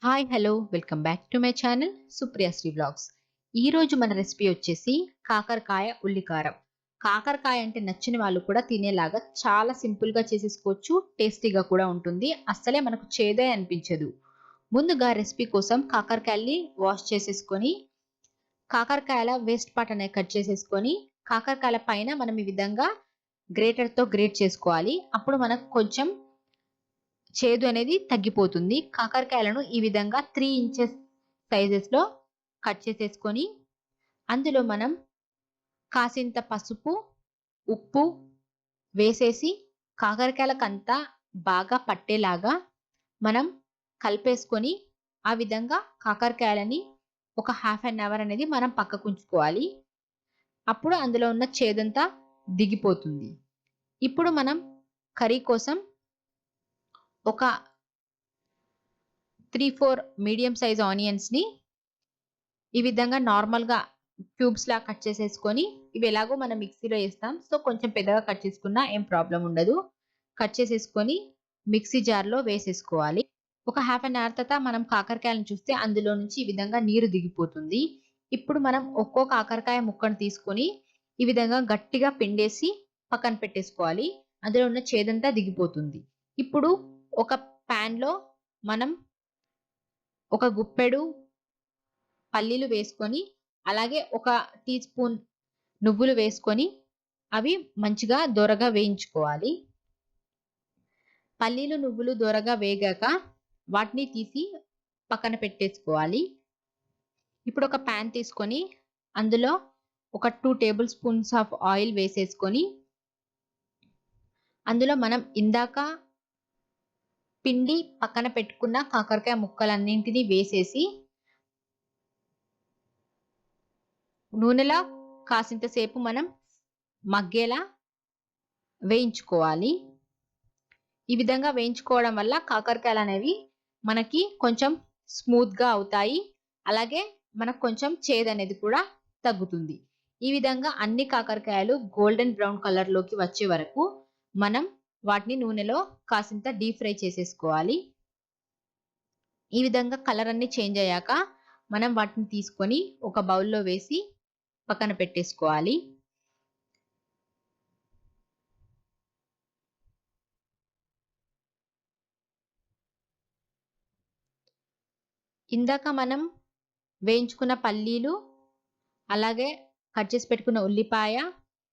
Hi hello welcome back to my channel Supriyasri vlogs. ఈరోజు మన recipe వచ్చేసి కాకరకాయ ఉల్లికారం. కాకరకాయ అంటే నచ్చిన వాళ్ళు కూడా తినేలాగా చాలా సింపుల్గా చేసేసుకోవచ్చు, టేస్టీగా కూడా ఉంటుంది, అస్సలే మనకు చేదే అనిపించదు. ముందుగా రెసిపీ కోసం కాకరకాయల్ని వాష్ చేసేసుకొని కాకరకాయల వేస్ట్ పార్ట్ అనేది కట్ చేసేసుకొని కాకరకాయల పైన మనం ఈ విధంగా గ్రేటర్తో గ్రేట్ చేసుకోవాలి. అప్పుడు మనకు కొంచెం చేదు అనేది తగ్గిపోతుంది. కాకరకాయలను ఈ విధంగా 3 ఇంచెస్ సైజెస్‌లో కట్ చేసేసుకొని, అందులో మనం కాసింత పసుపు, ఉప్పు వేసేసి కాకరకాయలకంతా బాగా పట్టేలాగా మనం కలిపేసుకొని, ఆ విధంగా కాకరకాయలని ఒక హాఫ్ అన్ అవర్ అనేది మనం పక్కకుంచుకోవాలి. అప్పుడు అందులో ఉన్న చేదంతా దిగిపోతుంది. ఇప్పుడు మనం కర్రీ కోసం ఒక 3, 4 మీడియం సైజ్ ఆనియన్స్‌ని ఈ విధంగా నార్మల్‌గా క్యూబ్స్‌లా కట్ చేసేసుకొని, ఇవి ఎలాగో మనం మిక్సీలో ఏస్తాం. సో, కొంచెం పెద్దగా కట్ చేసుకున్నా ఏం ప్రాబ్లమ్ ఉండదు. కట్ చేసేసుకొని మిక్సీ జార్‌లో వేసేసుకోవాలి. ఒక హాఫ్ అన్ అవర్ తర్వాత మనం కాకరకాయలను చూస్తే అందులో నుంచి ఈ విధంగా నీరు దిగిపోతుంది. ఇప్పుడు మనం ఒక్కో కాకరకాయ ముక్కను తీసుకొని ఈ విధంగా గట్టిగా పిండేసి పక్కన పెట్టేసుకోవాలి. అందులో ఉన్న చేదంతా దిగిపోతుంది. ఇప్పుడు ఒక పాన్‌లో మనం ఒక గుప్పెడు పల్లీలు వేసుకొని, అలాగే ఒక టీ స్పూన్ నువ్వులు వేసుకొని, అవి మంచిగా దోరగా వేయించుకోవాలి. పల్లీలు, నువ్వులు దోరగా వేగాక వాటిని తీసి పక్కన పెట్టేసుకోవాలి. ఇప్పుడు ఒక పాన్ తీసుకొని, అందులో ఒక 2 టేబుల్ స్పూన్స్ ఆఫ్ ఆయిల్ వేసేసుకొని, అందులో మనం ఇందాక పిండి పక్కన పెట్టుకున్న కాకరకాయ ముక్కలన్నింటిని వేసేసి నూనెలో కాసింత సేపు మనం మగ్గేలా వేయించుకోవాలి. ఈ విధంగా వేయించుకోవడం వల్ల కాకరకాయలనేవి మనకి కొంచెం స్మూత్‌గా అవుతాయి. అలాగే మనకు కొంచెం చేదనేది కూడా తగ్గుతుంది. ఈ విధంగా అన్ని కాకరకాయలు గోల్డెన్ బ్రౌన్ కలర్‌లోకి వచ్చే వరకు మనం వాటిని నూనెలో కాసింత డీప్ ఫ్రై చేసేసుకోవాలి. ఈ విధంగా కలర్ అన్నీ చేంజ్ అయ్యాక మనం వాటిని తీసుకొని ఒక బౌల్‌లో వేసి పక్కన పెట్టేసుకోవాలి. ఇందాక మనం వేయించుకున్న పల్లీలు, అలాగే కట్ చేసి పెట్టుకున్న ఉల్లిపాయ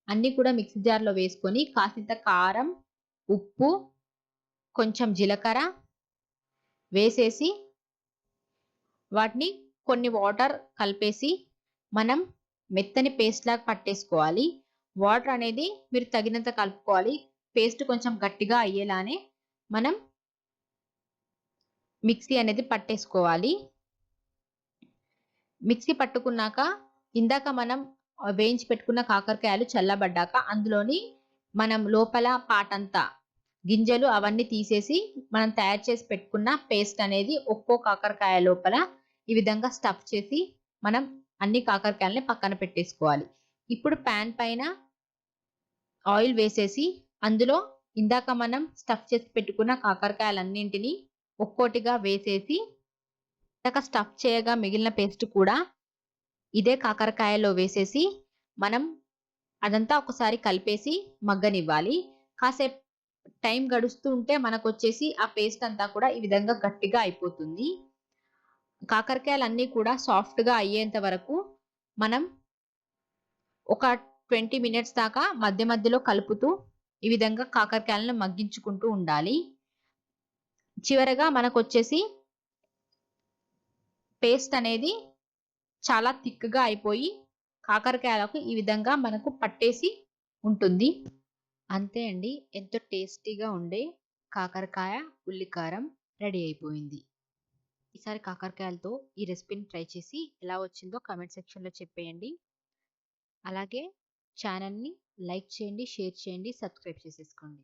అన్నీ కూడా మిక్సీ జార్‌లో వేసుకొని కాసింత కారం, ఉప్పు, కొంచెం జీలకర్ర వేసేసి వాటిని కొన్ని వాటర్ కలిపేసి మనం మెత్తని పేస్ట్‌లాగా పట్టేసుకోవాలి. వాటర్ అనేది మీరు తగినంత కలుపుకోవాలి. పేస్ట్ కొంచెం గట్టిగా అయ్యేలానే మనం మిక్సీ అనేది పట్టేసుకోవాలి. మిక్సీ పట్టుకున్నాక ఇందాక మనం వేయించి పెట్టుకున్న కాకరకాయలు చల్లబడ్డాక అందులోని మనం లోపల పార్ట్ గింజలు అవన్నీ తీసేసి మనం తయారు చేసి పెట్టుకున్న పేస్ట్ అనేది ఒక్కో కాకరకాయ లోపల ఈ విధంగా స్టఫ్ చేసి మనం అన్ని కాకరకాయలని పక్కన పెట్టేసుకోవాలి. ఇప్పుడు పాన్ పైన ఆయిల్ వేసేసి అందులో ఇందాక మనం స్టఫ్ చేసి పెట్టుకున్న కాకరకాయలన్నింటినీ ఒక్కోటిగా వేసేసి ఇందాక స్టఫ్ చేయగా మిగిలిన పేస్ట్ కూడా ఇదే కాకరకాయలో వేసేసి మనం అదంతా ఒకసారి కలిపేసి మగ్గనివ్వాలి. కాసేపు టైం గడుస్తూ ఉంటే మనకొచ్చేసి ఆ పేస్ట్ అంతా కూడా ఈ విధంగా గట్టిగా అయిపోతుంది. కాకరకాయలన్నీ కూడా సాఫ్ట్‌గా అయ్యేంత వరకు మనం ఒక 20 మినిట్స్ దాకా మధ్య మధ్యలో కలుపుతూ ఈ విధంగా కాకరకాయలను మగ్గించుకుంటూ ఉండాలి. చివరగా మనకొచ్చేసి పేస్ట్ అనేది చాలా థిక్‌గా అయిపోయి కాకరకాయలకు ఈ విధంగా మనకు పట్టేసి ఉంటుంది. అంతే అండి. ఎంతో టేస్టీగా ఉండే కాకరకాయ ఉల్లికారం రెడీ అయిపోయింది. ఈసారి కాకరకాయలతో ఈ రెసిపీని ట్రై చేసి ఎలా వచ్చిందో కామెంట్ సెక్షన్‌లో చెప్పేయండి. అలాగే ఛానెల్‌ని లైక్ చేయండి, షేర్ చేయండి, సబ్స్క్రైబ్ చేసేసుకోండి.